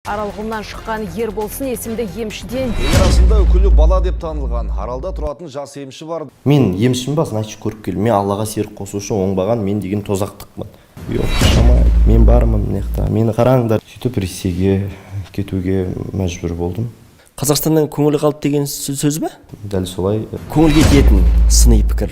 Аралығынан шыққан Ерболсын есімді емшіден ел арасында үкілі бала деп танылған Аралда тұратын жас емші бар. Мен емшімін ба, значит көріп келдім. Мен Аллаға серік қосушы оңбаған мен деген тозақтықпын. Жоқ, шамай, мен бармын мынаяқта. Мені қараңдар. Сөйтіп Ресейге кетуге мәжбүр болдым. Қазақстаннан көңілі қалды деген сөз бе? Дәл солай. Көңілге тиетін сыни пікір.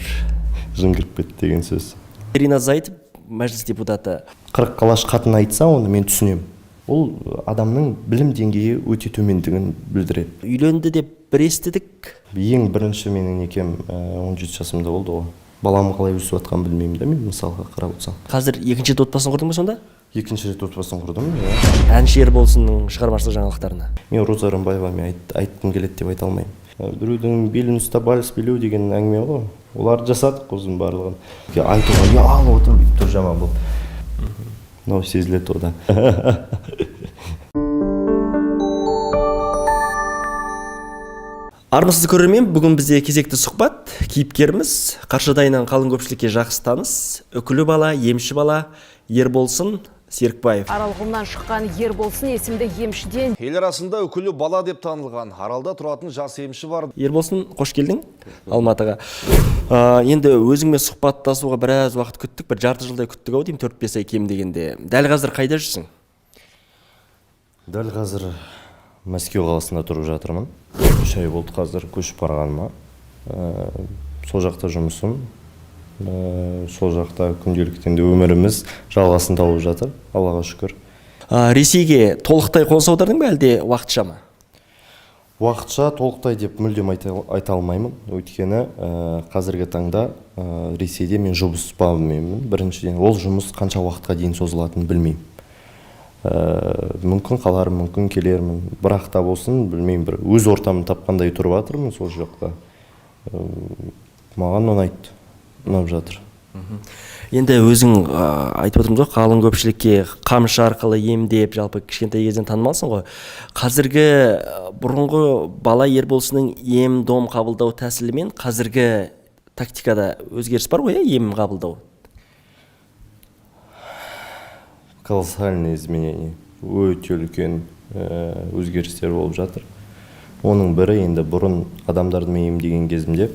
Жын кіріп кетті деген сөз. Ирина Зайытов, мәжіліс депутаты. 40 қалаш қатын айтса, оны мен түсінемін. Ол адамның білім деңгейі өте төмендігін білдіреді. Үйленді деп бір естідік. Ең бірінші менің некем 17 жасымда болды ғой. Балам қалай өсіп жатқанын білмеймін да мен мысалға қарап отырсам. Қазір екінші рет отбасын құрдың ба сонда? Екінші рет отбасын құрдым. Әнші Ерболсынның шығармашылық жаңалықтарына. Мен Роза Рымбаева мен айтқым келеді деп айта алмаймын. Біреудің белін ұстап вальс билеу деген әңгіме ғой. Оларды жасадық өзінің барлығын. Айтуға ұялып отырып тұр жаман болып. Мынау сезіледі ода. Армысыз көрермен, бүгін бізде кезекті сұхбат. Кейіпкеріміз Қаршадайынан қалың көпшілікке жақсы таныс, үкілі бала, емші бала Ерболсын Серікбаев. Аралығынан шыққан Ерболсын есімді емшіден Ел арасында үкілі бала деп танылған Аралда тұратын жас емші бар. Ерболсын, қош келдің Алматыға. Енді өзіңмен сұхбаттасуға біраз уақыт күттік, бір жарты жылдай күттік ау деймін, 4-5 ай кем дегенде. Дәл қазір қайда жүрсің? Дәл қазір Мәскеу қаласында тұрып жатырмын. 3 ай болды қазір көшіп барғаныма. Сол жақта жұмысым, сол жақта күнделіктен де өміріміз жалғасын тауып жатыр, Аллаға шүкір. Ресейге толықтай қоныс аудардың ба әлде уақытша ма? Уақытша толықтай деп мүлдем айта алмаймын. Өйткені қазіргі таңда Ресейде мен жұмыс бабымен. Біріншіден ол жұмыс қанша уақытқа дейін созылатынын білмеймін. Мүмкін қаларым, мүмкін келермін. Бірақ та болсын, білмеймін, бір өз ортамын тапқандай тұрып жатырмын сол жақта. Маған ұнайды, ұнап жатыр. Енді өзің айтып отырмыз ғой, қалың көпшілікке қамшы арқылы емдеп, жалпы кішкентай кезден танымалсың ғой. Қазіргі бұрынғы бала Ерболсының ем-дом қабылдау тәсілі мен қазіргі тактикада өзгеріс бар ғой, ем қабылдау? Колоссальный изменение, өте үлкен өзгерістер болып жатыр. Оның бірі енді бұрын адамдарды емдеген кезімде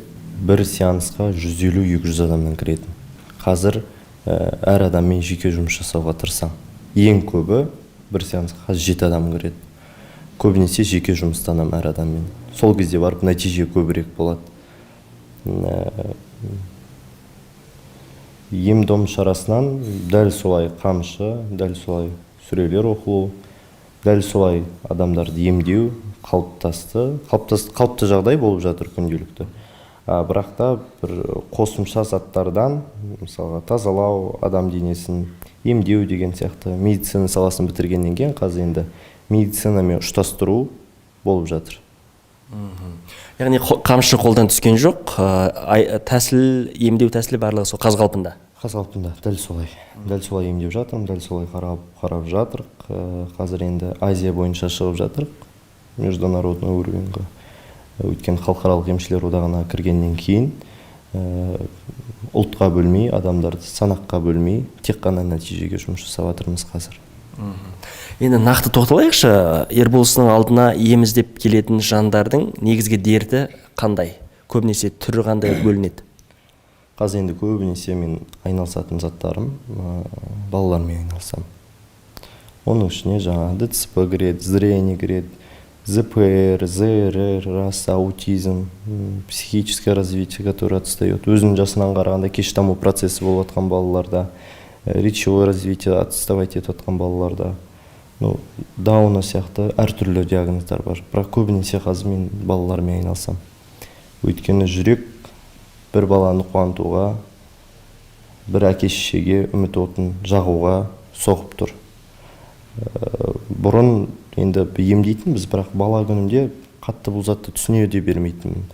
бір сеансқа 150-200 адамнан кіретін. Қазір әр адаммен жеке жұмыс жасауға тырысам. Ең көбі бір сеансқа 7 адам кіреді. Көбінесе жеке жұмыстанам әр адаммен. Сол кезде барып нәтиже көбірек болады. Ем-дом шарасынан дәл солай қамшы, дәл солай сүрелер оқылу, дәл солай адамдарды емдеу қалыпты жағдай болып жатыр күнделікті. Бірақ та бір қосымша заттардан, мысалға тазалау, адам денесін емдеу деген сияқты медицина саласын бітіргеннен кейін қазір енді медицинамен ұштастыру болып жатыр. Яғни қамшы қолдан түскен жоқ, тәсіл, емдеу тәсілі барлығы сол қаз қалпында. Қаз қалпында, дәл солай. Дәл солай емдеп жатырмын, дәл солай қарап жатырық. Қазір енді Азия бойынша шығып жатырық, международный уровеньға. Өткен халықаралық емшілер одағына кіргеннен кейін ұлтқа бөлмей, адамдарды санаққа бөлмей, тек қана нәтижеге жұмыс жасап жатырмыз қазір. Енді нақты тоқталайықшы, Ерболсының алдына ем іздеп келетін жандардың негізгі дерті қандай? Көбінесе түрі қандай бөлінеді? Қазір енді көбінесе мен айналысатын заттарым балалармен айналысам. Оның ішіне жаңа ДЦП кіреді, зрение кіреді, ЗПР, ЗРР, рас, аутизм, психическое развитие, которое отстает. Өзінің жасынан қарағанда кеш даму процесі болып жатқан балаларда, речевое развитие отставать етіп жатқан балаларда, дауна сияқты әртүрлі диагноздар бар. Бірақ көбінесе қазір мен балалармен айналсам. Өйткені жүрек бір баланы қуантуға, бір әке-шешеге үміт отын жағуға соғып тұр. Бұрын енді емдейтінбіз, бірақ бала күнімде қатты бұл затты түсіне де бермейтінмін.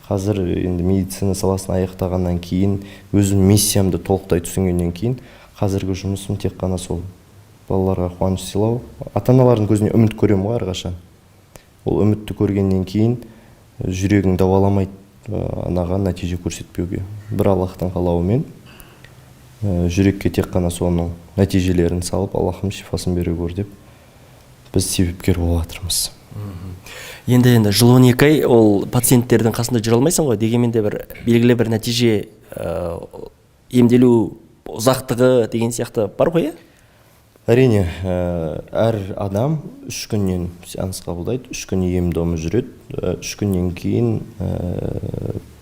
Қазір енді медицина саласын аяқтағаннан кейін, өзім миссиямды толықтай түсінгеннен кейін, қазіргі жұмысым тек қана сол балаларға қуаныш сыйлау. Ата-аналардың көзіне үміт көремін ғой әрқашан. Ол үмітті көргеннен кейін жүрегің дауаламайды анаған нәтиже көрсетпеуге. Бір Аллахтың қалауымен жүрекке тек қана соның нәтижелерін салып, Аллахым шифасын бере көр деп біз себепкер болып жатырмыз. Енді жыл 12 ай ол пациенттердің қасында жүре алмайсың ғой, дегенмен де бір белгілі бір нәтиже, емделу ұзақтығы деген сияқты бар ғой, иә? Әрине, әр адам 3 күннен сеанс қабылдайды, 3 күн ем-домы жүреді, 3 күннен кейін,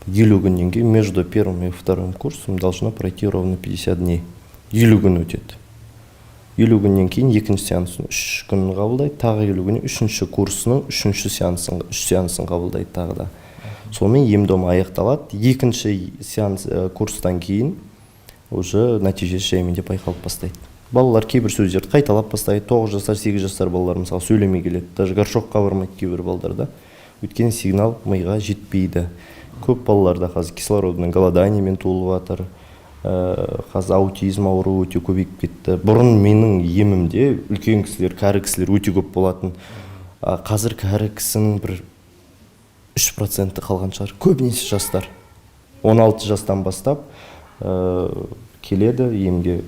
50 күннен кейін между первым и вторым курсом должно пройти ровно 50 дней. 50 күн өтеді. 50 күннен кейін екінші сеансын 3 күн қабылдайды, тағы 50 күннен 3-ші курсының 3 сеансын қабылдайды тағы да. Сонымен ем-дом аяқталады. Екінші сеанс курстан кейін уже нәтижесі жаймен де байқалып бастайды. Балалар кейбір сөздерді қайталап бастайды. 9 жасар, 8 жасар балалар мысалы сөйлемей келеді. Даже горшокқа бармайды кейбір балаларда. Өйткені сигнал миға жетпейді. Көп балаларда қазір кислородный голоданиемен туылып жатыр. Қазір аутизм ауруы өте көбейіп кетті. Бұрын менің емімде үлкен кісілер, кәрі кісілер өте көп болатын. Қазір кәрі кісінің бір 3% қалған шығар. Көбінесе жастар. 16 жастан бастап келеді емге.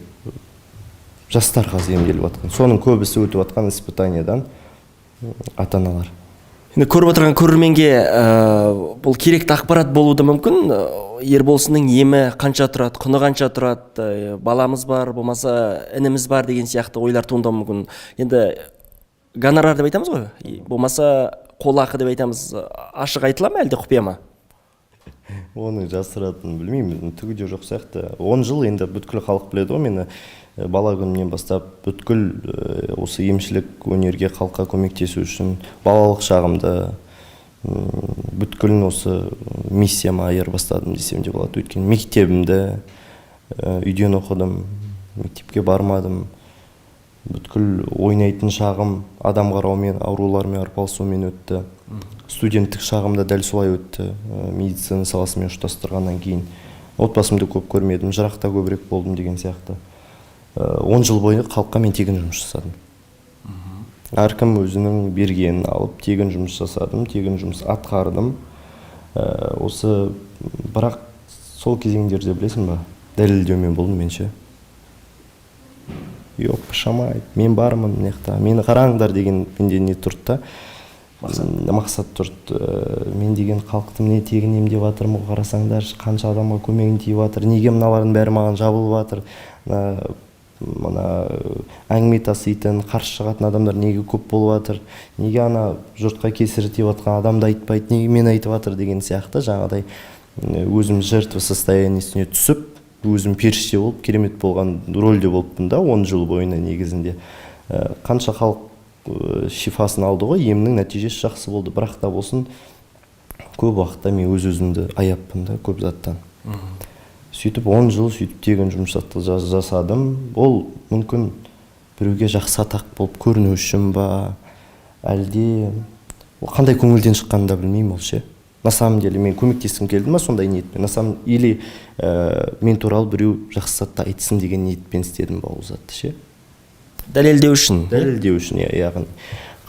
Жастар қазір емделіп жатқан. Соның көбісі өтіп жатқан испытаниядан ата-аналар. Енді көріп отырған көрерменге бұл керекті ақпарат болуы мүмкін. Ерболсынның емі қанша тұрады, құны қанша тұрады, баламыз бар, болмаса ініміз бар деген сияқты ойлар туындауы мүмкін. Енді гонорар деп айтамыз ғой, болмаса қолақы деп айтамыз, ашық айтыла ма әлде құпия ма? Оны жасыратынын білмеймін, түгі де жоқ сияқты. 10 жыл енді бүткіл халық біледі ғой мені. Бала күнімнен бастап бүткіл осы емшілік өнерге халыққа көмектесу үшін балалық шағымда бүткілін осы миссияма айырбастадым десем де болады. Өйткені мектебімді үйден оқыдым, мектепке бармадым. Бүткіл ойнайтын шағым адам қараумен, аурулармен арпалысумен өтті. Студенттік шағымда дәл солай өтті. Медицина саласымен ұштастырғаннан кейін отбасымды көп көрмедім, жырақта көбірек болдым деген сияқты. 10 жыл бойы халыққа мен тегін жұмыс жасадым. Әркім өзінің бергенін алып, тегін жұмыс жасадым, тегін жұмыс атқардым. Осы бірақ сол кезеңдерде білесің ба, дәлелдеумен болдым менше. Yok, шамай, мен бармын мына мені қараңдар деген менде не тұрды да, мақсат тұрды. Мен деген халықты міне тегін емдеп жатырмын, қарасаңдар, қанша адамға көмегім тиіп жатыр, неге мыналардың бәрі маған жабылып жатыр, мына әңгіме таситын, қарсы шығатын адамдар неге көп болып жатыр, неге ана жұртқа кесірі тиіп жатқан адамды айтпайды, неге мен айтып жатыр деген сияқты жаңағыдай өзім жертва состояниесіне түсіп, өзім періште болып, керемет болған рөлде болыппын да 10 жыл бойына негізінде. Қанша халық шифасын алды ғой, емнің нәтижесі жақсы болды, бірақ та болсын көп уақытта мен өз-өзімді аяппын да көп заттан. Сөйтіп 10 жыл сөйтіп тегін жұмыс жасадым. Ол мүмкін біреуге жақсы атақ болып көріну үшін ба, әлде қандай көңілден шыққанын да білмеймін ол ше. На самом деле мен көмектескім келді ма сондай ниетпен, или мен туралы біреу жақсы затты айтсын деген ниетпен істедім ба ол затты ше. Дәлелдеу үшін. Дәлелдеу үшін, яғни.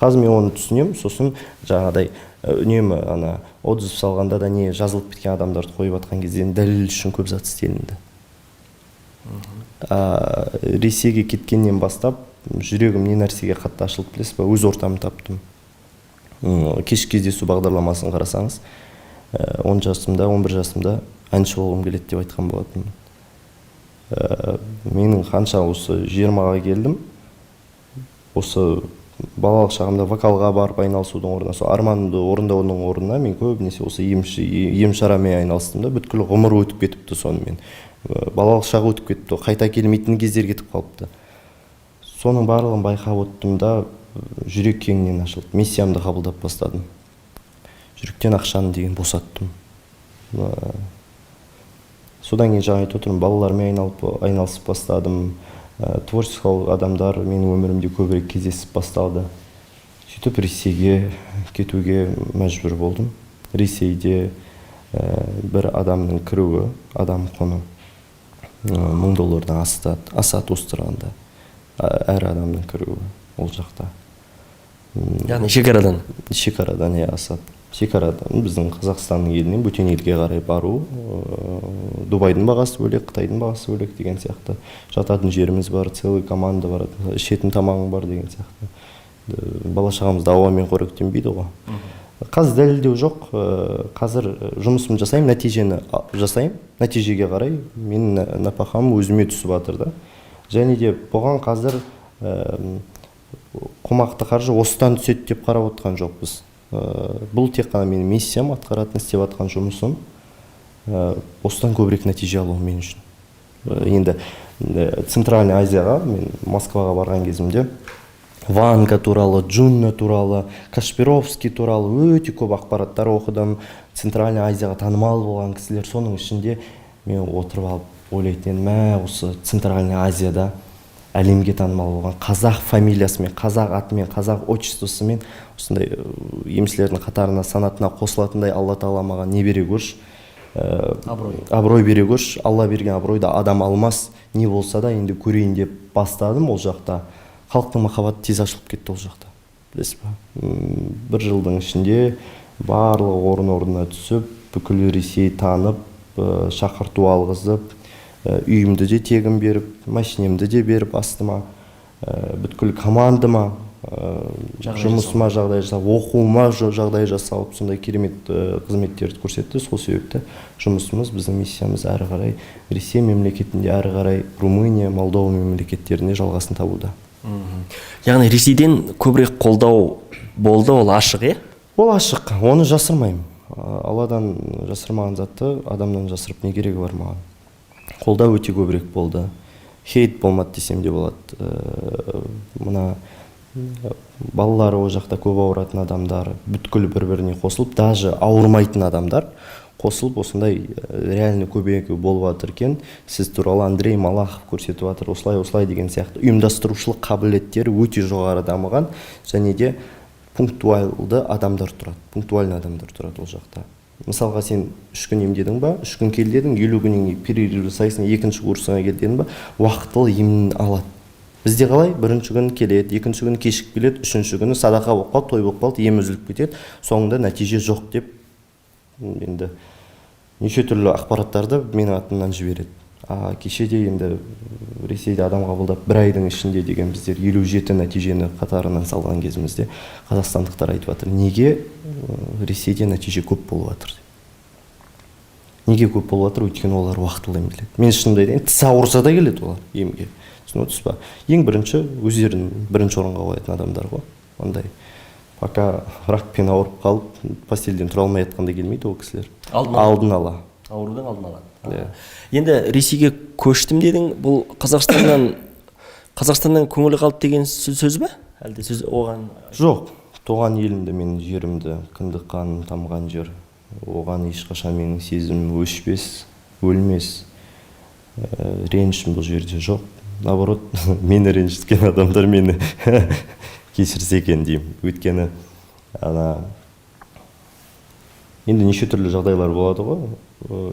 Қазір мен оны түсінемін, сосын жаңағыдай үнемі ана отзыв салғанда да не жазылып кеткен адамдарды қойып жатқан кезде дәлел үшін көп зат істелінді. Ресейге кеткеннен бастап жүрегім не нәрсеге қатты ашылып білесіз ба, өз ортамды таптым. Кешкі кездесу бағдарламасын қарасаңыз, 10 жасымда, 11 жасымда әнші болғым келеді деп айтқан болатынмын. Менің қанша осы 20-ға келдім, осы балалық шағымда вокалға барып айналысудың орнына, сол арманымды орындаудың орнына мен көбінесе осы ем-шарамен айналыстым да, бүткіл ғұмыр өтіп кетіпті сонымен. Балалық шағы өтіп кетті, қайта келмейтін кездер кетіп қалыпты. Соның барлығын байқап отырдым да, жүрек кеңінен ашылды. Миссиямды қабылдап бастадым. Жүректен ақшаны деген босаттым. Содан кейін жаңа айтып отырмын, балалармен айналысып бастадым. Творческалық адамдар менің өмірімде көбірек кездесіп басталды. Сөйтіп Ресейге кетуге мәжбүр болдым. Ресейде бір адамның кіруі, адам құны $1000-дан асады осы тұрғанда. Әр адамның кіруі ол жақта. Яғни шекарадан? Шекарадан асады. Шекарадан біздің Қазақстанның елінен бөтен елге қарай бару, Дубайдың бағасы бөлек, Қытайдың бағасы бөлек деген сияқты. Жататын жеріміз бар, целый команда бар, ішетін тамағың бар деген сияқты. бала шағамызды ауамен қоректенбейді ғой. Қазір дәлелдеу жоқ. Қазір жұмысымды жасаймын, нәтижені жасаймын. Нәтижеге қарай мен нәпақам өзіме түсіп жатыр да. Және де бұған қазір қомақты қаржы осыдан түседі деп қарап отқан жоқпыз. Бұл тек қана менің миссиям, атқаратын істеп жатқан жұмысым. Осыдан көбірек нәтиже алу мен үшін. Енді Центральный Азияға, мен Москваға барған кезімде Ванга туралы, Джунна туралы, Кашпировский туралы өте көп ақпараттар оқыдым. Центральный Азияға танымал болған кісілер, соның ішінде мен отырып алып ойлайтын, осы Центральный Азияда әлемге танымал болған қазақ фамилиясымен, қазақ атымен, қазақ отчествосымен осындай емшілердің қатарына, санатына қосылатындай Алла Тағала маған не бере көрші, абырой бере көрші. Алла берген абыройды адам алмас, не болса да енді көрейін деп бастадым. Ол жақта халықтың махаббаты тез ашылып кетті. Ол жақта білесіз ба, бір жылдың ішінде барлығы орын-орнына түсіп, бүкіл Ресей танып, шақырту алғызып, үйімді де тегін беріп, машинемді де беріп астыма, бүткіл командама, жұмысыма жағдай жасап, оқуыма жағдай жасалып, сондай керемет қызметтерді көрсетті. Сол себепті жұмысымыз, біздің миссиямыз әрі қарай Ресей мемлекетінде, әрі қарай Румыния, Молдова мемлекеттеріне жалғасын табуда. Яғни Ресейден көбірек қолдау болды, ол ашық, е? Ол ашық, оны жасырмаймын. Алладан жасырмаған затты адамнан жасырып не керегі бар маған. Қолдау өте көбірек болды. Хейт болмады десем де болады. Мына балалары о жақта көп ауыратын адамдар, бүткіл бір-біріне қосылып, даже ауырмайтын адамдар қосылып, осындай реальный көбейкі болып жатыр екен. Сіз туралы Андрей Малахов көрсетіп жатыр, осылай деген сияқты ұйымдастырушылық қабілеттері өте жоғары дамыған, және де пунктуальды адамдар тұрады, пунктуальный адамдар тұрады ол жақта. Мысалға сен 3 күн емдедің ба, 3 күн кел дедің, 50 күннен перерыв жасайсың, 2-ші курсыңа кел дедің ба, уақытылы емін алады. Бізде қалай? 1-ші күн келеді, 2-ші күн кешіп келеді, 3-ші күні садақа болып қалды, той болып қалды, ем үзіліп кетеді, соңында нәтиже жоқ деп енді неше түрлі ақпараттарды менің атымнан жібереді. Кешеде енді Ресейде адам қабылдап 1 айдың ішінде деген біздер 57 нәтижені қатарынан салған кезімізде қазақстандықтар айтып жатыр, неге Ресейде нәтиже көп болып жатыр? Неге көп болып жатыр? Өйткені олар уақытылы емделеді. Мен шынымды айтайын, тіс ауырса да келеді олар емге. Түсініп отырсыз ба? Ең бірінші өздерін бірінші орынға қоятын адамдар ғой. Ондай пока ракпен ауырып қалып, постельден тұра алмай жатқанда келмейді ол кісілер. Алдын ала. Аурудың алдын алады. Енді Ресейге көштім дедің, бұл Қазақстаннан көңілі қалып деген сөз бе? Әлде сөз оған? Жоқ, туған елімді, менің жерімді, кіндік қаным тамған жер. Оған ешқашан менің сезімім өшпес, өлмес. Ренішім бұл жерде жоқ. Наоборот, мені ренжіткен адамдар мені кешірсе екен деймін. Өйткені енді неше түрлі жағдайлар болады ғой.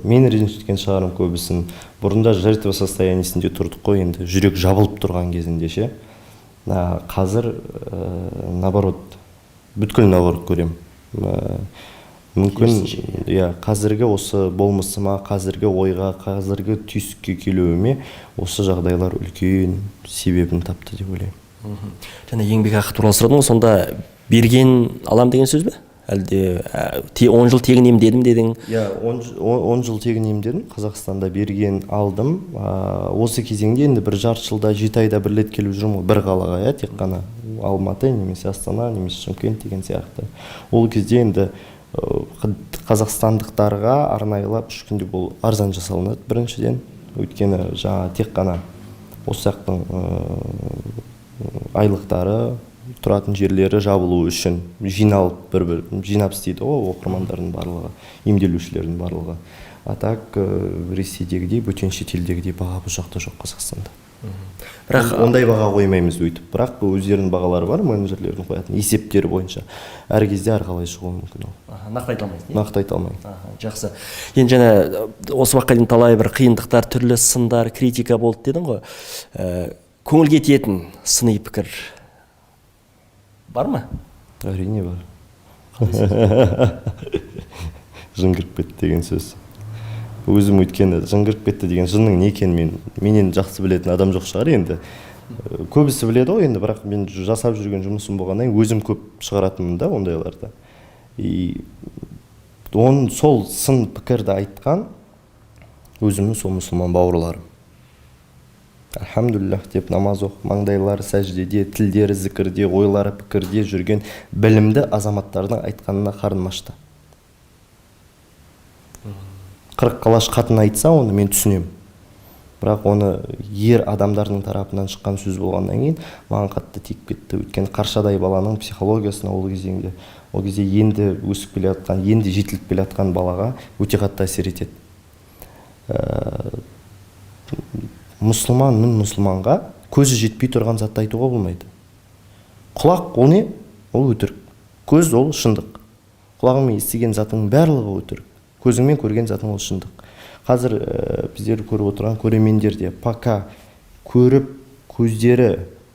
Мені ренжіткен шығарым көбісін. Бұрында жертва состояниесінде тұрдық қой, енді жүрек жабылып тұрған кезінде ше. Қазір наоборот, бүткіл наоборот көрем. Мүмкін қазіргі осы болмысыма, қазіргі ойға, қазіргі түйсікке келуіме осы жағдайлар үлкен себебін тапты деп ойлаймын. Және еңбек ақы туралы сұрадың, сонда берген алам деген сөз бе? Әлде 10 жыл тегін емдедім дедің? 10 жыл тегін емдедім. Қазақстанда берген алдым. Осы кезеңде енді бір жарты жылда 7 айда бір рет келіп жүрмін, бір қалаға, тек қана Алматы, немесе Астана, немесе Шымкент деген сияқты. Ол кезде енді қазақстандықтарға арнайылап 3 күнде бұл арзан жасалынады біріншіден. Өйткені жаңа тек қана осы жақтың айлықтары, тұратын жерлері жабылу үшін жиналып жинап істейді ғой оқырмандардың барлығы, емделушілердің барлығы. Так Ресейдегідей, бөтен шетелдегідей баға бұл жақта жоқ Қазақстанда. Бірақ ондай баға қоймаймыз өйтіп. Бірақ өздерінің бағалары бар, менеджерлердің қоятын есептері бойынша. Әр кезде әрқалай шығуы мүмкін ол. Нақты айта алмайсыз. Нақты айта алмаймын. Жақсы. Енді жаңа осы уақытқа дейін талай бір қиындықтар, түрлі сындар, критика болды дедің ғой. Көңілге тиетін сыни пікір бар ма? Әрине бар. Жын кіріп кетті деген сөз. Өзім өйткені жын кіріп кетті деген жынның не екенін менен жақсы білетін адам жоқ шығар енді. Көбісі біледі ғой енді, бірақ мен жасап жүрген жұмысым болғаннан кейін өзім көп шығаратынмын да ондайларды. И сол сын пікірді айтқан өзімнің сол мұсылман бауырларым. Альхамдулиллах деп намаз оқып, маңдайлары сәждеде, тілдері зікірде, ойлары пікірде жүрген білімді азаматтардың айтқанына қарным ашты. 40 қалаш қатын айтса, оны мен түсінемін. Бірақ оны ер адамдардың тарапынан шыққан сөз болғаннан кейін маған қатты тиіп кетті. Өйткені қаршадай баланың психологиясына ол кезде енді өсіп келе жатқан, енді жетіліп келе жатқан балаға өте қатты әсер етеді. Мұсылманға көзі жетпей тұрған затты айтуға болмайды. Құлақ ол не? Ол өтірік. Көз ол шындық. Құлағыңмен естіген затың барлығы өтірік. Көзіңмен көрген затың ол шындық. Қазір біздер көріп отырған көремендерде пока көріп, көздері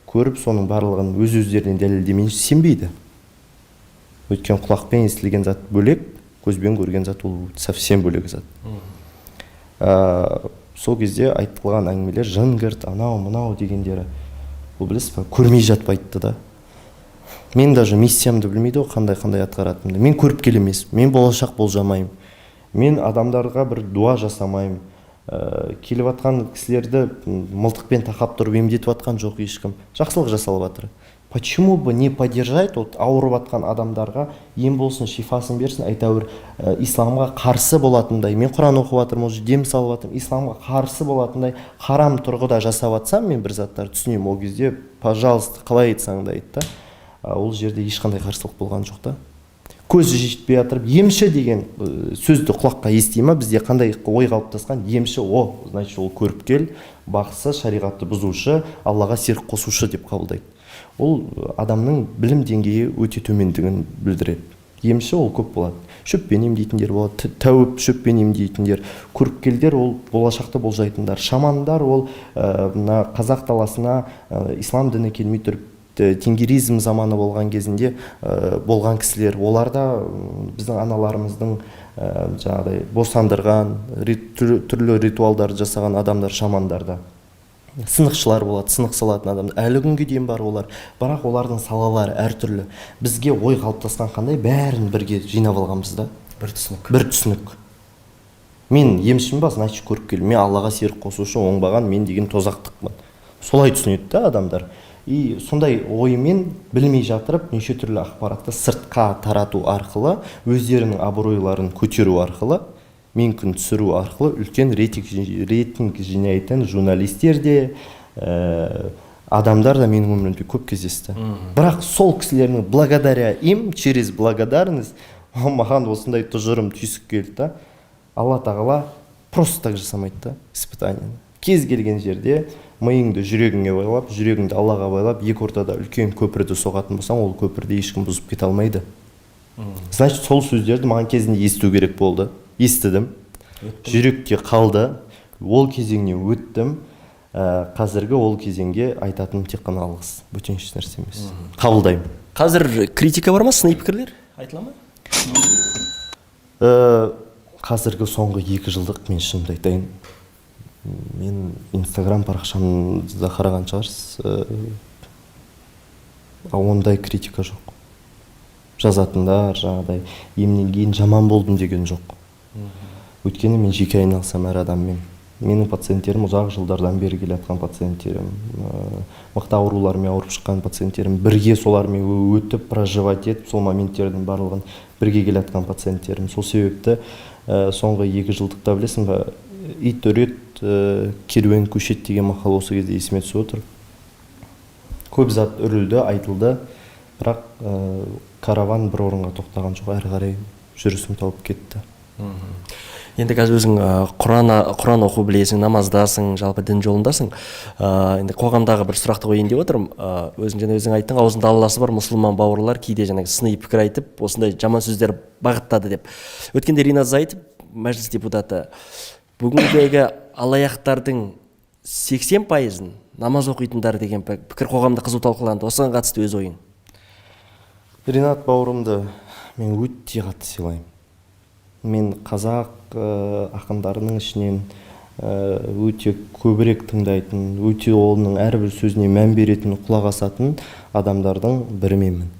көріп, соның барлығын өз-өздерінен дәлелдемей сенбейді. Өйткені құлақпен естілген зат бөлек, көзбен көрген зат ол совсем бөлек зат. Сол кезде айтылған әңгімелер жыңғырт, анау, мынау дегендері, ол білесіз ба, көрмей жатпайды да. Мен даже миссиямды білмейді ғой, қандай атқаратынымды. Мен көріп келемес, мен болашақ болжамаймын. Мен адамдарға бір дуа жасамаймын. Келіп атқан кісілерді мылтықпен тақап тұрып емдетіп атқан жоқ ешкім. Жақсылық жасалып жатыр. Почему бы не поддержать ауырып атқан адамдарға ем болсын, шифасын берсін, әйтеуір исламға қарсы болатындай. Мен Құран оқып жатырмын, ол дем салып жатырмын, исламға қарсы болатындай харам тұрғыда жасап атсам, мен бір заттар түсінемін. Ол кезде, пожалуйста, қалай айтсаң да айт да. Ол жерде ешқандай қарсылық болған жоқ та. Көзі жетпей жатырып, емші деген сөзді құлаққа ести ма? Бізде қандай ой қалыптасқан? Емші, значит, ол көріп кел, бақсы, шариғатты бұзушы, Аллаға серік қосушы деп қабылдайды. Ол адамның білім деңгейі өте төмендігін білдіреді. Емші ол көп болады. Шөппен емдейтіндер болады, тәуіп шөппен емдейтіндер, көріпкелдер ол болашақты болжайтындар, шамандар ол мына қазақ даласына ислам діні келмей тұрып тенгеризм заманы болған кезінде болған кісілер, оларда біздің аналарымыздың жаңағыдай босандырған, түрлі ритуалдар жасаған адамдар, шамандарда. Сынықшылар болады, сынық салатын адамдар. Әлі күнге дейін бар олар. Бірақ олардың салалары әртүрлі. Бізге ой қалыптасқан қандай бәрін бірге жинап алғанбыз да. Бір түсінік. Мен емшімін ба, значит көріп кел. Мен Аллаға серік қосушы, оңбаған, мен деген тозақтықпын. Солай түсінеді да адамдар. И сондай оймен білмей жатырып, неше түрлі ақпаратты сыртқа тарату арқылы, өздерінің абыройларын көтеру арқылы, менкін түсіру арқылы үлкен рейтинг жинайтын журналистер де, адамдар да менің өмірімде көп кездесті. Бірақ сол кісілердің благодаря им, через благодарность, маған осындай тұжырым түйсік келді да. Алла тағала просто так жасамайды да испытание. Кез келген жерде миыңды жүрегіңе байлап, жүрегіңді Аллаға байлап, екі ортада үлкен көпірді соғатын болсаң, ол көпірді ешкім бұзып кете алмайды. Значит, сол сөздерді маған кезінде есту керек болды. Естідім. Жүректе қалды. Ол кезеңнен өттім. Қазіргі ол кезеңге айтатыным тек қана алғыс. Бөтен еш нәрсе емес. Қабылдаймын. Қазір критика бар ма, сыни пікірлер? Айтыла ма? Қазіргі соңғы 2 жылдық мен шынымды айтайын. Мен Инстаграм парақшамда қараған шығарсыз. Ондай критика жоқ. Жазатындар, жаңағыдай, емнен кейін жаман болдым деген жоқ. Өйткені мен жеке айналсам әр адаммен. Менің пациенттерім ұзақ жылдардан бері келе жатқан пациенттерім, мықты аурулармен ауырып шыққан пациенттерім, бірге солармен өтіп, проживать етіп, сол моменттердің барлығын бірге келе жатқан пациенттерім. Сол себепті соңғы 2 жылдықта білесің бе, ит үрет, керуен көшет деген мақал осы кезде есіме түсіп отыр. Көп зат үрілді, айтылды, бірақ караван бір орынға тоқтаған жоқ, әрі қарай жүрісім тауып кетті. Енді қазір өзің Құран оқу білесің, намаздасың, жалпы дін жолындасың. Енді қоғамдағы бір сұрақты қойайын деп отырмын. Өзің айттың, аузында Алласы бар мұсылман бауырлар кейде жаңағы сыни пікір айтып, осындай жаман сөздер бағыттады деп. Өткенде Ринат Зайытов, мәжіліс депутаты, бүгіндегі алаяқтардың 80%-ын намаз оқитындар деген пікір қоғамда қызу талқыланды. Осыған қатысты өз ойың? Ринат бауырымды мен өте қатты сыйлаймын. Мен қазақ ақындарының ішінен өте көбірек тыңдайтын, өте оның әрбір сөзіне мән беретін, құлақ асатын адамдардың бірімемін.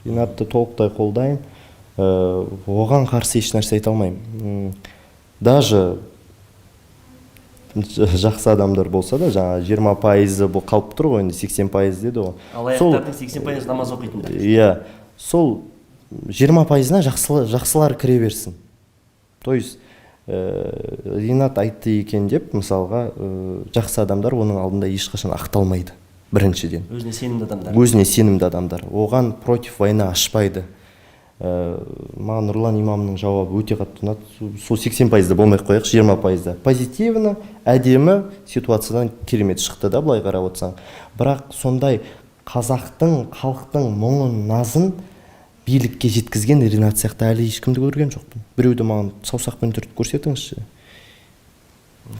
Ринатты толықтай қолдаймын. Оған қарсы еш нәрсе айта алмаймын. Даже жақсы адамдар болса да, жаңа 20% бұл қалып тұр ғой, енді 80% деді ғой. Алаяқтардың 80% намаз оқитындар. Иә, сол 20%-на жақсылар кіре берсін. То есть Ринат айтты екен деп, мысалға, жақсы адамдар оның алдында ешқашан ақталмайды. Біріншіден. Өзіне сенімді адамдар. Өзіне сенімді адамдар. Оған против война ашпайды. Маған Нұрлан имамның жауабы өте қатты ұнады. Сол 80%-да болмай қояйық, 20%-да. Позитивно, әдемі ситуациядан керемет шықты да, былай қарап отырсаң. Бірақ сондай қазақтың, халықтың мұңын, назын билікке жеткізген Ринат сияқты әлі ешкімді көрген жоқпын. Біреуді маған саусақпен түртіп көрсетіңізші.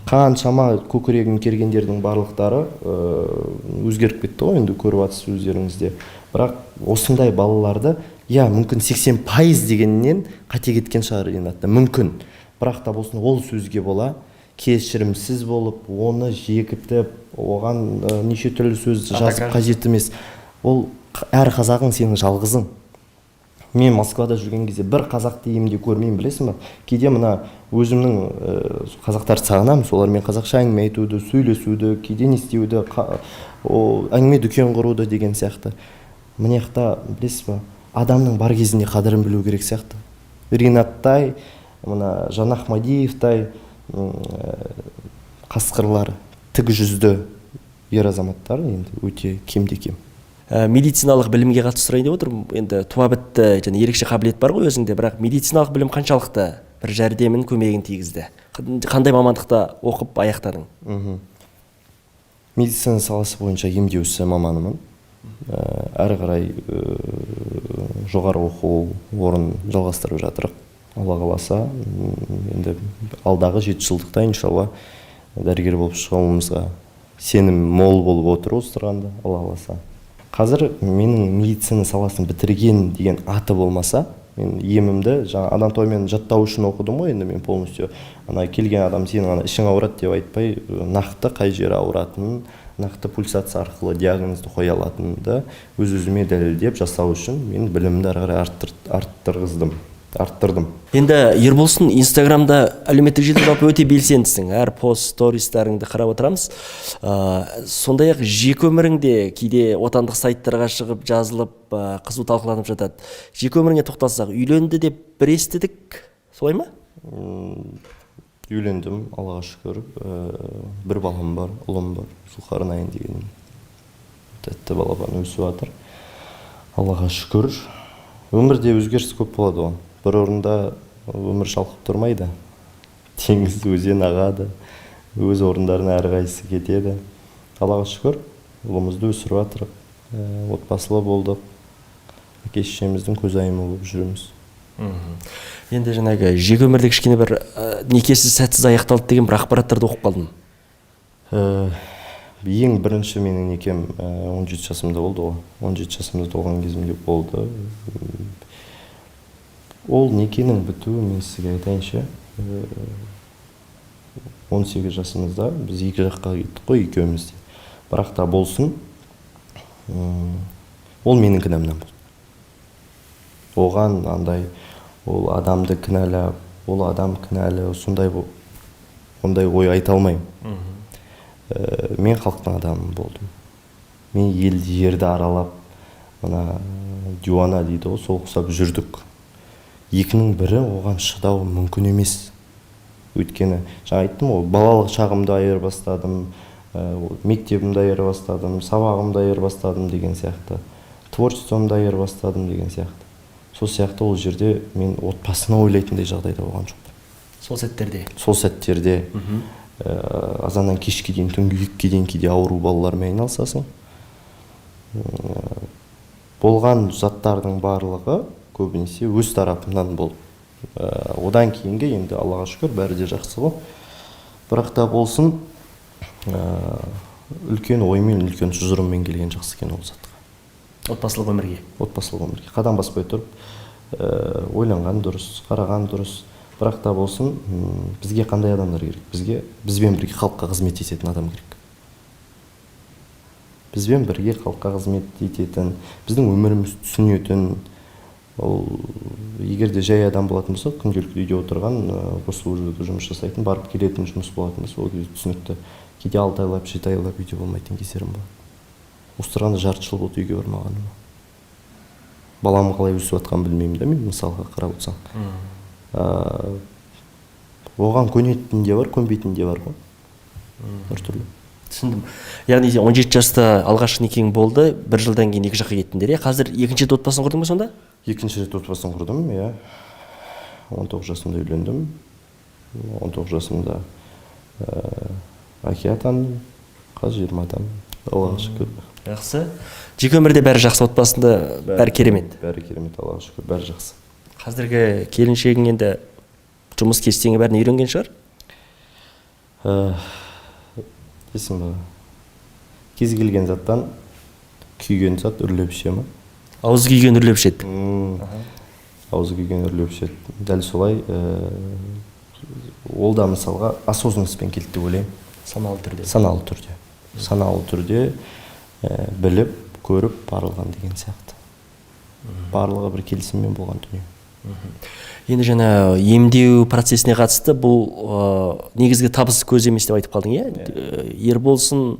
Қаншама көкірегін кергендердің барлықтары өзгеріп кетті ғой, енді көріп жатсыз өздеріңізде. Бірақ осындай балаларды, мүмкін 80% дегеннен қате кеткен шығар Ринатта, мүмкін. Бірақ та болсын ол сөзге бола, кешірімсіз болып, оны жекітіп, оған неше түрлі сөз жазып қажет емес. Ол әр қазағың сенің жалғызың. Мен Москвада жүрген кезде бір қазақты емде көрмеймін, білесің ба? Кейде мына өзімнің қазақтарды сағынамын, солармен қазақша әңгіме айтуды, сөйлесуді, кейде не істеуді, әңгіме дүкен құруды деген сияқты. Міне білесіз ба, адамның бар кезінде қадірін білу керек сияқты. Ринаттай, мына Жан Ахмадиевтай қасқырлар, тік жүзді ер азаматтар енді өте кемде-кем. Медициналық білімге қатысты сұрайын деп отырмын. Енді туа бітті, және ерекше қабілет бар ғой өзіңде, бірақ медициналық білім қаншалықты бір жәрдемін, көмегін тигізді? Қандай мамандықта оқып аяқтадың? Медицина саласы бойынша емдеу ісі маманымын. Әрі қарай жоғары оқу орын жалғастырып жатырық. Алла қаласа, енді алдағы 7 жылдықта иншалла дәрігер болып шығуымызға сенім мол болып отыр осы тұрғанда, Алла қаласа. Қазір менің медицина саласын бітірген деген аты болмаса, мен емімді адам тоймен жаттау үшін оқыдым ғой, енді мен полностью келген адам сенің ішің ауырады деп айтпай, нақты қай жері ауыратынын, нақты пульсация арқылы диагнозды қоя алатынымды өз-өзіме дәлелдеп жасау үшін мен білімімді ары қарай арттырдым. Енді Ерболсын Инстаграмда әлеуметтік желіде жалпы өте белсендісің. Әр пост, стористарыңды қарап отырамыз. Сондай-ақ жеке өміріңде кейде отандық сайттарға шығып, жазылып, қызу талқыланып жатады. Жеке өміріңе тоқталсақ, үйленді деп бір естідік, солай ма? Үйлендім, Аллаға шүкір. Бір балам бар, ұлым бар, Зұлқарнайын деген тәтті балапан өсіп жатыр. Аллаға шүкір. Өмірде өзгеріс көп болады ғой. Бір орында өмір шалқып тұрмайды. Теңіз, өзен ағады. Өз орындарына әрқайсысы кетеді. Аллаға шүкір, ұлымызды өсіріп жатырық. Отбасылы болдық. Әке-шешеміздің көзайымы болып жүрміз. Енді жаңағы жеке өмірде кішкене бір некесіз сәтсіз аяқталды деген бір ақпараттарды оқып қалдым. Ең бірінші менің некем 17 жасымда болды ғой. 17 жасымда толған кезімде болды. Ол некенің бітуі, мен сізге айтайыншы, 18 жасымызда біз екі жаққа кеттік қой, екеумізде. Бірақ та болсын, ол менің кінәмнен болды. Оған ол адамды кінәлап, ол адам кінәлі, ондай ой айта алмаймын. Мен халықтың адамы болдым. Мен елді жерді аралап, дюана дейді ғой, сол құсап жүрдік. Екінің бірі оған шыдау мүмкін емес. Өйткені, жаңа айттым ғой, балалық шағымды айырбастадым, мектебімді айырбастадым, сабағымды айырбастадым деген сияқты, творчествомды айырбастадым деген сияқты. Сол сияқты ол жерде мен отбасына ойлайтындай жағдайда болған жоқ. Сол сәттерде азаннан кешке дейін, түнгі 2-ге дейін кейде ауру балалармен айналысасың. Болған заттардың барлығы көбінесе өз тарапымнан болды. Одан кейінгі енді Аллаға шүкір бәрі де жақсы ғой. Бірақ та болсын, үлкен оймен, үлкен тұжырыммен келген жақсы екен ол затқа. Отбасылық өмірге. Қадам баспай тұрып, ойланған дұрыс, қараған дұрыс. бірақ та болсын бізге қандай адамдар керек? Бізбен бірге халыққа қызмет ететін адам керек. Бізбен бірге халыққа қызмет ететін, біздің өмірімізді түсінетін, ол егер де жай адам болатын болса, күнделікті үйде отырған, госслужбада жұмыс жасайтын, барып келетін жұмыс болатын болса, ол кезде түсінікті. Кейде 6 айлап, 7 айлап үйде болмайтын кездерім бар. Осы тұрғанда жарты жыл болды үйге бармағаныма. Балам қалай өсіп жатқанын білмеймін да, мен мысалға қарап отырсам. Оған көнетін де бар, көнбейтін де бар ғой. Әртүрлі. Түсіндім. Яғни 17 жаста алғашқы некең болды, 1 жылдан кейін екі жаққа кеттіңдер, иә? Қазір екінші рет отбасын құрдың ба сонда? Екінші рет отбасын құрдым, иә. 19 жасымда үйлендім. 19 жасымда әке атандым. Қазір 20 атам. Аллаға шүкір. Жақсы. Жеке өмірде бәрі жақсы, отбасында бәрі керемет. Бәрі керемет, Аллаға шүкір, бәрі жақсы. Қазіргі келіншегің енді жұмыс кестеңі бәрін үйренген шығар? Дейсің ба? Кез келген заттан күйген зат үрлеп іше ма? Ауыз күйген үрлеп ішеді. Ауыз күйген үрлеп ішеді. Дәл солай, ол да мысалға осознанностьпен келді деп ойлаймын. Саналы түрде. Саналы түрде. Саналы түрде біліп, көріп, барлығын деген сияқты. Барлығы бір келісіммен болған дүние. Енді жаңа емдеу процесіне қатысты бұл негізгі табыс көзі емес деп айтып қалдың, иә? Ерболсын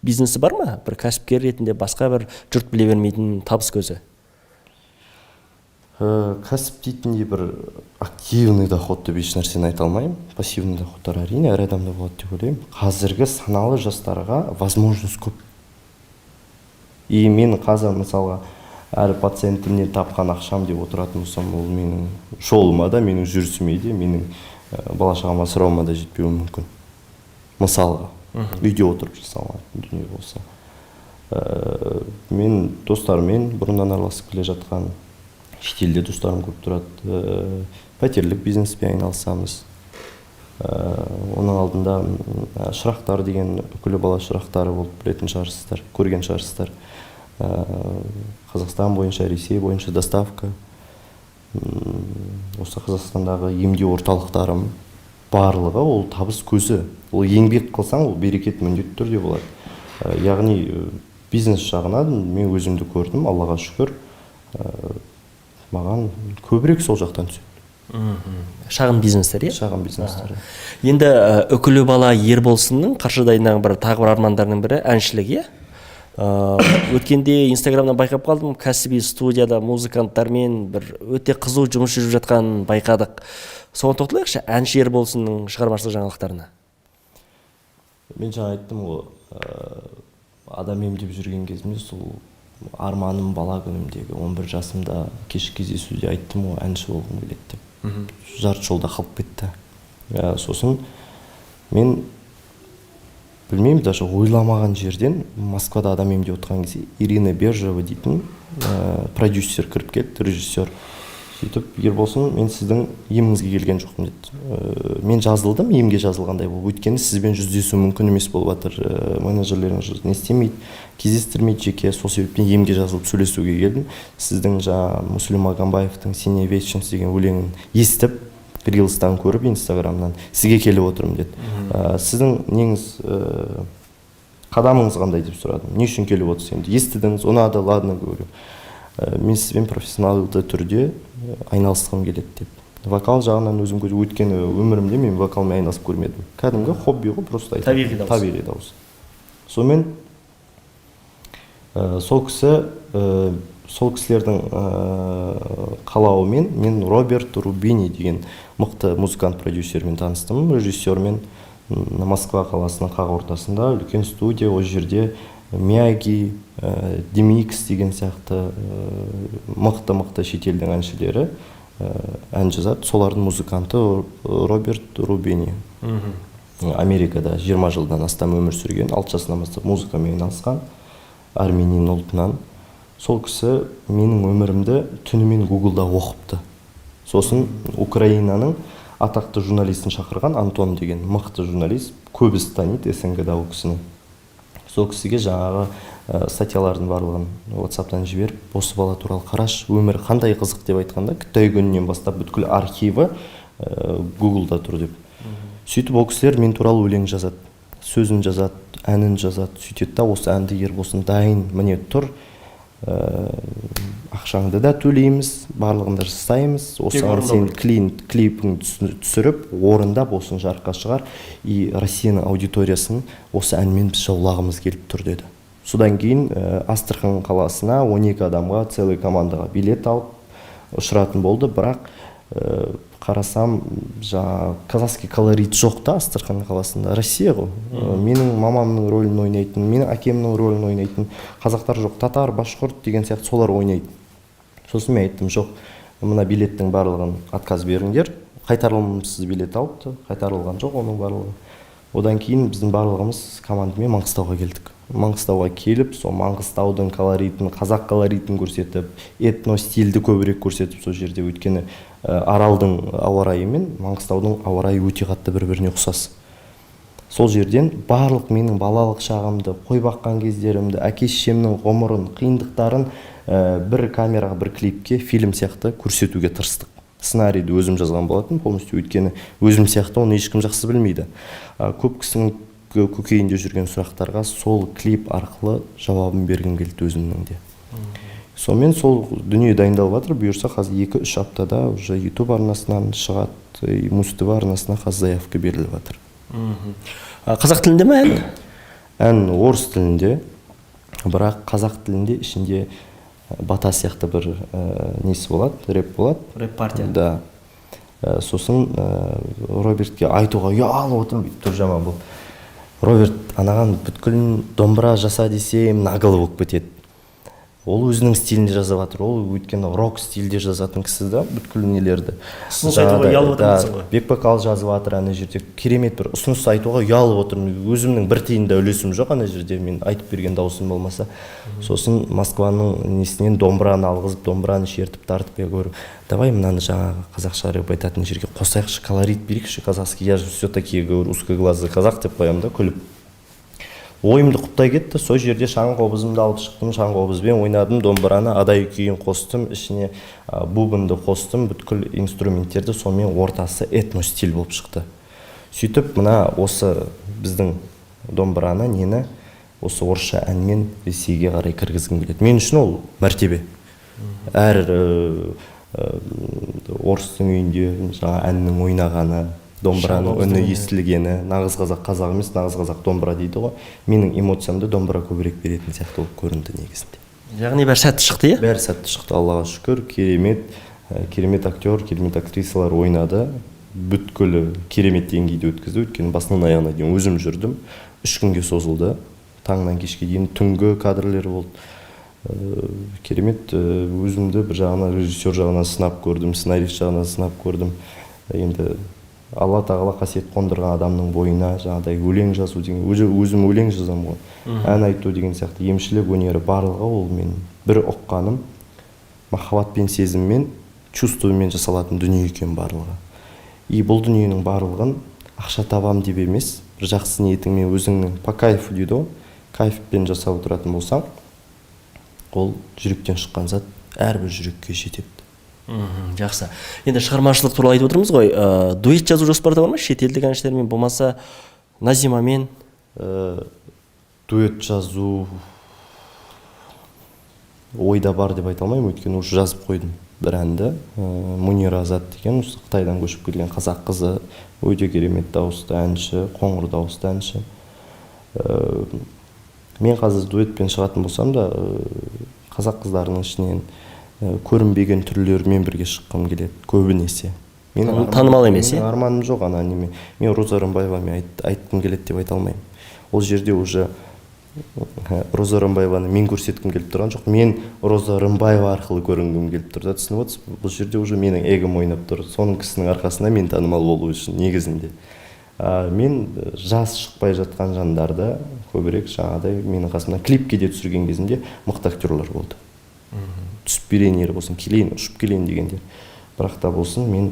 бизнесі бар ма? Бір кәсіпкер ретінде басқа бір жұрт біле бермейтін табыс көзі? Кәсіп дейтіндей бір активный доход деп еш нәрсені айта алмаймын. Пассивный доходтар әрине әр адамда болады деп ойлаймын. Қазіргі саналы жастарға возможность көп. И мен қазір мысалға әр пациентімнен тапқан ақшам деп отыратын болсам, ол менің жолыма да, менің жүрісіме де, менің бала-шағама асырауыма да жетпеуі мүмкін. Мысалға, үйде отырып жасалған дүние болса. Мен достарыммен бұрыннан араласып келе жатқан, шетелде достарым көп тұрады, пәтерлік бизнеспен айналысамыз. Оның алдында шырақтар деген үкілі бала шырақтары болып білетін шығарсыздар, көрген шығарсыздар. Қазақстан бойынша, Ресей бойынша доставка. Осы Қазақстандағы емдеу орталықтарым барлығы ол табыс көзі. Ол еңбек қылсаң, ол берекет міндетті түрде болады. Яғни бизнес жағынан мен өзімді көрдім, Аллаға шүкір. Маған көбірек сол жақтан түседі. Шағын бизнестер, иә? Шағын бизнестер. Енді үкілі бала Ерболсынның Қаршадайдағы тағы бір армандарының бірі әншілік, иә? Өткенде Инстаграмнан байқап қалдым, кәсіби студияда музыканттармен бір өте қызу жұмыс жүріп жатқанын байқадық. Соған тоқталайықшы, әнші Ерболсынның шығармашылық жаңалықтарына. Мен жаңа айттым ғой, адам емдеп жүрген кезімде сол арманым бала күнімдегі 11 жасымда кешкі кездесуде айттым ғой, әнші болғым келеді деп. Жарты жолда қалып кетті. Сосын мен білмеймін, даже ойламаған жерден Москвада адам емдеп отырған кезде Ирина Бержева дейтін продюсер кіріп келді, режиссер. Сөйтіп, Ерболсын, мен сіздің еміңізге келген жоқпын деді. Мен жазылдым, емге жазылғандай болып. Өйткені сізбен жүздесу мүмкін емес болып жатыр. Менеджерлеріңіз не істемейді, кездестірмейді жеке. Сол себептен емге жазылып сөйлесуге келдім. Сіздің Мүслім Агамбаевтың «Синяя вечность» деген өлеңін естіп, рилстан көріп, Инстаграмнан сізге келіп отырмын деді. Сіздің неңіз, қадамыңыз қандай деп сұрадым. Не үшін келіп отырсыз енді? Естідіңіз, ұнады, ладно, говорю. Мен сізбен профессионалды түрде айналысқым келеді деп. Вокал жағынан өзім көз өткені өмірімде мен вокалмен айналысып көрмедім. Кәдімгі хобби ғой, просто айтамын. Табиғи дауыс. Сонымен сол кісілердің қалауымен мен Роберт Рубини деген мықты музыкант продюсермен таныстым, режиссермен. Москва қаласының қақ ортасында үлкен студия, ол жерде Мияги, Демикс деген сияқты мықты шетелдің әншілері ән жазады. Солардың музыканты Роберт Рубини. Америкада 20 жылдан астам өмір сүрген, 6 жасынан бастап музыкамен айналысқан, армянин ұлтынан. Сол кісі менің өмірімді түнімен Гуглда оқыпты. Сосын Украинаның атақты журналистін шақырған, Антон деген мықты журналист, көбісі таниды СНГ-да ол кісіні. Сол кісіге жаңағы статьялардың барлығын WhatsApp-тан жіберіп, осы бала туралы қараш, өмірі қандай қызық деп айтқанда, Қытай күнінен бастап бүткіл архиві Гуглда тұр деп. Сөйтіп ол кісілер мен туралы өлең жазады, сөзін жазады, әнін жазады. Сөйтеді да осы әнді Ерболсын дайын, міне тұр, ақшаңды да төлейміз, барлығында жасаймыз, осыған сен клипін түсіріп, орындап осын жарыққа шығар, и Россияның аудиториясын осы әнмен біз жаулағымыз келіп тұр деді. Содан кейін Астрахан қаласына 12 адамға, целый командаға билет алып ұшыратын болды, бірақ қарасам, казахский колорит жоқ та Астрахан қаласында. Россия ғой. Менің мамамның рөлін ойнайтын, менің әкемнің рөлін ойнайтын қазақтар жоқ, татар, башқұрт деген сияқты солар ойнайды. Сосын мен айттым, жоқ, мына билеттің барлығын отказ беріңдер. Қайтарылымсыз билет алыпты, қайтарылған жоқ оның барлығы. Одан кейін біздің барлығымыз командамен Маңғыстауға келдік. Маңғыстауға келіп, сол Маңғыстаудың колоритін, қазақ колоритін көрсетіп, этно стильді көбірек көрсетіп сол жерде, өйткені Аралдың ауа райы мен Маңғыстаудың ауа райы өте қатты бір-біріне ұқсас. Сол жерден барлық менің балалық шағымды, қой баққан кездерімді, әке-шешемнің ғұмырын, қиындықтарын бір камераға, бір клипке, фильм сияқты көрсетуге тырыстық. Сценарийді өзім жазған болатын, полностью, өйткені өзім сияқты оны ешкім жақсы білмейді. Көп кісінің көкейінде жүрген сұрақтарға сол клип арқылы жауабын бергім келді өзімнің де. Сонымен сол дүние дайындалып жатыр, бұйырса қазір 2-3 аптада уже YouTube арнасынан шығады, Муз-ТВ арнасына қазір заявка беріліп жатыр. Қазақ тілінде ме ән? Ән орыс тілінде, бірақ қазақ тілінде ішінде бата сияқты бір несі болады, рэп болады. Рэп партия. Да. Сосын Робертке айтуға ұялып отырмын, бүйтіп тұр жаман бұл. Роберт, анаған бүткілін домбыра жаса десем, нағылы болып кетеді. Ол өзінің стилінде жазып жатыр, ол өйткені рок стилде жазатын кісі да бүткіл нелерді. Ұсыныс айтуға ұялып отырмын ғой. Бекбакал жазып жатыр ана жерде, керемет бір ұсыныс айтуға ұялып отырмын. Өзімнің бір тиын да үлесім жоқ ана жерде, мен айтып берген дауысым болмаса. Сосын Москваның несінен домбыраны алғызып, домбыраны шертіп тартып көріп, давай мынаны жаңағы қазақша рэп айтатын жерге қосайықшы, колорит берейікші казахский, я же все-таки узкоглазый қазақ деп қоямын да, күліп. Ойымды құптай кетті, сол жерде шаң қобызымды алып шықтым, шаң қобызбен ойнадым, домбыраны адай күйін қостым, ішіне бубынды қостым, бүткіл инструменттерді, сонымен ортасы этно стиль болып шықты. Сөйтіп, мына осы біздің домбыраны нені осы орысша әнмен Ресейге қарай кіргізгім келеді. Мен үшін ол мәртебе. Әр орыстың үйінде әннің ойнағаны, домбыраның үні естілгені, нағыз қазақ емес, нағыз қазақ домбыра дейді ғой. Менің эмоциямды домбыра көбірек беретін сияқты болып көрінді негізінде. Яғни бәрі сәтті шықты, иә? Бәрі сәтті шықты, Аллаға шүкір. Керемет актер, керемет актрисалар ойнады. Бүткілі керемет деңгейде өткізді, өйткені басынан аяғына дейін өзім жүрдім. 3 күнге созылды. Таңнан кешке дейін түнгі кадрлер болды. Керемет, өзімді бір жағынан режиссер жағынан сынап көрдім, сценарист жағынан сынап көрдім. Енді Алла тағала қасиет қондырған адамның бойына жаңағыдай өлең жазу деген, өзім өлең жазам ғой. Ән айту деген сияқты емшілік өнері барлығы ол мен бір ұққаным махаббатпен, сезіммен, чувствомен жасалатын дүние екен барлығы. И бұл дүниенің барлығын ақша табам деп емес, бір жақсы ниетіңмен өзіңнің по кайфу дейді ғой, кайфпен жасап отыратын болсаң, ол жүректен шыққан зат әрбір жүрекке жетеді. Жақсы. Енді шығармашылық туралы айтып отырмыз ғой. Дуэт жазу жоспарда бар ма? Шетелдік әншілермен, болмаса Назимамен? Дуэт жазу ойда бар деп айта алмаймын, өйткені уже жазып қойдым бір әнді. Мунира Азат деген Қытайдан көшіп келген қазақ қызы, өте керемет дауысты әнші, қоңыр дауысты әнші. Мен қазір дуэтпен шығатын болсам да, қазақ қыздарының ішінен көрінбеген түрлермен бірге шыққым келеді, көбінесе. Танымал емес, менің арманым жоқ ана неме. Мен Роза Рымбаевамен айтқым келеді деп айта алмаймын. Ол жерде уже Роза Рымбаеваны мен көрсеткім келіп тұрған жоқ. Мен Роза Рымбаева арқылы көрінгім келіп тұр. Түсініп отырсыз? Бұл жерде уже менің эгом ойнап тұр. Соның кісінің арқасында мен танымал болу үшін негізінде. Мен жас шықпай жатқан жандарды көбірек жаңағыдай менің қасымда клипке де түсірген кезімде мықты актерлар болды. Түсіп берейін болсын, келейін, ұшып келейін дегендер. Бірақ та болсын, мен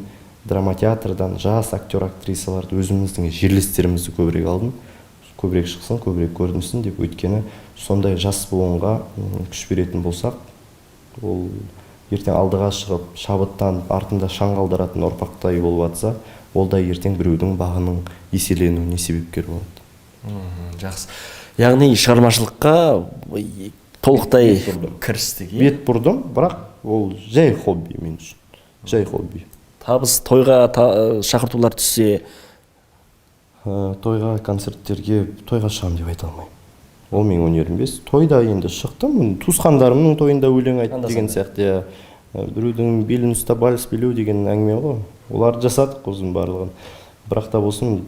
драма театрдан жас актер-актрисаларды өзіміздің жерлестерімізді көбірек алдым. Көбірек шықсын, көбірек көрінсін деп, өйткені сондай жас буынға күш беретін болсақ, ол ертең алдыға шығып шабыттанып артында шаң қалдыратын ұрпақтай болып жатса, ол да ертең біреудің бағының еселенуіне себепкер болады. Жақсы. Яғни шығармашылыққа толықтай кірістік. Бет бұрдым, бірақ ол жай хобби мен үшін. Жай хобби. Табыс тойға шақыртулар түссе, Тойға, концерттерге, тойға шығам деп айта алмаймын. Ол менің өнерім емес. Тойда енді шықтым, туысқандарымның тойында өлең айтты деген сияқты. Біреудің белін ұстап вальс билеу деген әңгіме ғой. Оларды жасадық өзім барлығын. Бірақ та болсын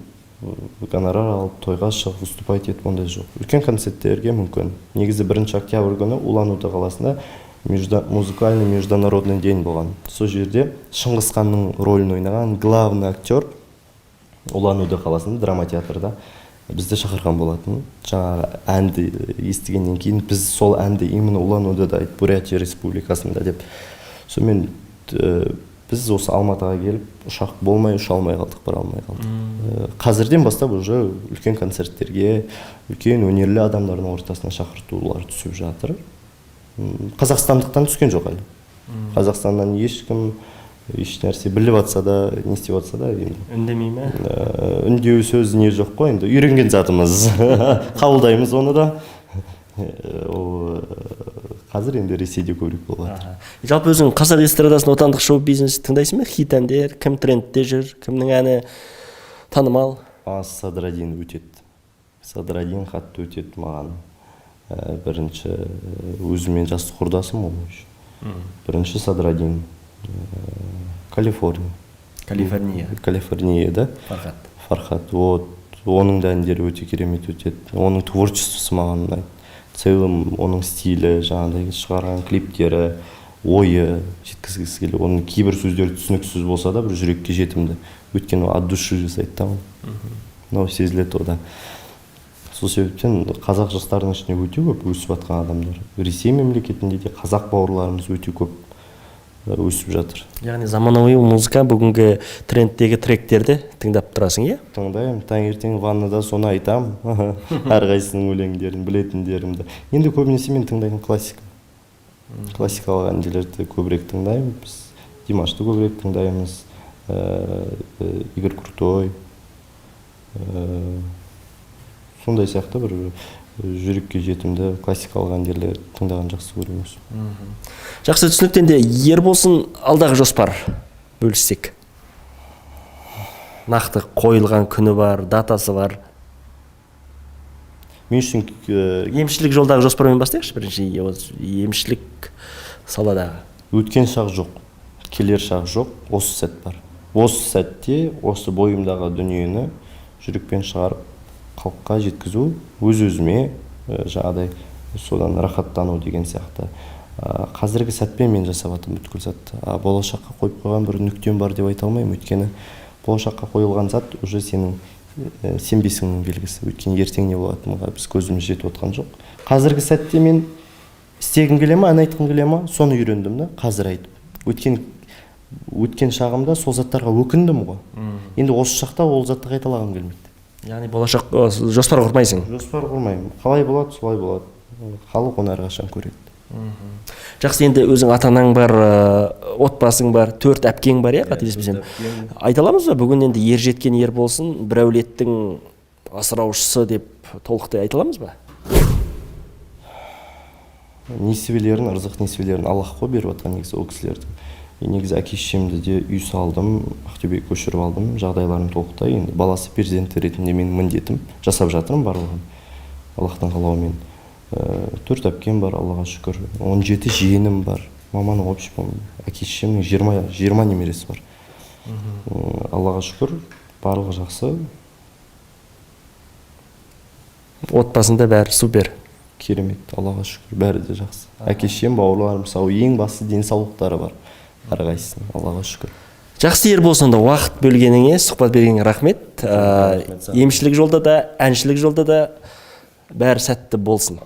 гонорар алып тойға шығып выступать етіп ондай жоқ. Үлкен концерттерге мүмкін. Негізі 1 октябрь күні Улан-Удэ қаласында музыкальный международный день болған. Сол жерде Шыңғыс ханның рөлін ойнаған главный актер Улан-Удэ қаласында драма театрда бізді шақырған болатын. Жаңа әнді естігеннен кейін біз сол әнді именно Улан-Удэда айтып, Бурятия республикасында деп. Сонымен біз осы Алматыға келіп ұшақ болмай ұша алмай қалдық, бара алмай қалдық. Қазірден бастап уже үлкен концерттерге, үлкен өнерлі адамдардың ортасына шақыртулар түсіп жатыр. Қазақстандықтан түскен жоқ әлі. Қазақстаннан ешкім еш нәрсе біліп атса да, не істеп атса да, үндемей ме? Үндеу сөз не жоқ қой, енді үйренген затымыз. Қабылдаймыз оны да. Қазір енді Ресейде көбірек болады. Жалпы өзің қазақ эстрадасын, отандық шоу-бизнес тыңдайсың ба? Хит әндер, кім трендте жүр, кімнің әні танымал? Садрадин өтеді. Садрадин қатты өтеді маған. Бірінші өзімен жасты құрдасым ол үшін. Бірінші Садрадин. Калифорния, да? Фархат. Оның да әндері өте керемет өтеді. Оның творчествосы маған ұнайды. Целым оның стилі, жаңағыдай шығарған клиптері, ойы жеткізгісі келеді. Оның кейбір сөздері түсініксіз болса да, бір жүрекке жетімді. Өйткені от души жасайды да ол. Мынау сезіледі ода. Сол себептен қазақ жастарының ішінде өте көп өсіп жатқан адамдар. Ресей мемлекетінде де қазақ бауырларымыз өте көп өсіп жатыр. Яғни заманауи музыка бүгінгі трендтегі тректерді тыңдап тұрасың, иә? Тыңдаймын, таңертең ваннада соны айтам. Әрқайсының өлеңдерін, білетіндерімді. Енді көбінесе мен тыңдаймын классика. Классикалық әндерді көбірек тыңдаймын. Біз Димашты көбірек тыңдаймыз. Игорь Крутой. Сондай сияқты бір жүрекке жетімді классикалық әндерлер тыңдаған жақсы көреміз. Жақсы, түсініктенде Ерболсын алдағы жоспар бөліссек. Нақты қойылған күні бар, датасы бар. Мен үшін Емшілік жолдағы жоспармен бастайықшы бірінші, емшілік саладағы. Өткен шақ жоқ, келер шақ жоқ, осы сәт бар. Осы сәтте, осы бойымдағы дүниені жүрекпен шығарып, халыққа жеткізу, өз-өзіме жаңағыдай содан рахаттану деген сияқты. Қазіргі сәтпен мен жасап жатырмын бүткіл затты. Болашаққа қойып қойған бір нүктем бар деп айта алмаймын. Өйткені болашаққа қойылған зат уже сенің сенбесіңнің белгісі. Өйткені ертең не болатынға біз көзіміз жетіп отқан жоқ. Қазіргі сәтте мен істегім келе ма, ән айтқым келе ма, соны үйрендім да, қазір айтып. Өткен шағымда сол заттарға өкіндім ғой. Енді осы шақта ол затты қайталағым келмейді. Яғни болашақ жоспар құрмайсың? Жоспар құрмаймын. Қалай болады, солай болады. Халық оны әрқашан көреді. Жақсы, енді өзің ата-анаң бар, отбасың бар, 4 әпкең бар, иә, қателеспесем. Айта аламыз ба, бүгін енді ер жеткен ер болсын, бір әулеттің асыраушысы деп толықтай айта аламыз ба? Несібелерін, ырзық несібелерін Аллах қой беріп жатқан негізі ол кісілерді. Негізі әке-шешемді де үй салдым, Ақтөбеге көшіріп алдым, жағдайларым толықтай. Енді баласы перзенті ретінде менің міндетім, жасап жатырмын барлығын. Аллахтың қалауымен. 4 әпкем бар, Аллаға шүкір. 17 жиенім бар. Маманың общем, әке-шешемнің 20 немересі бар. Аллаға шүкір, барлығы жақсы. Отбасында бәрі супер. Керемет, Аллаға шүкір, бәрі де жақсы. Әке-шешем, бауырларым сау, ең басты денсаулықтары бар. Әрқайсының, Аллаға шүкір. Жақсы Ерболсында уақыт бөлгеніңе, сұхбат бергеніңе рахмет. Емшілік жолда да, әншілік жолда да бәрі сәтті болсын.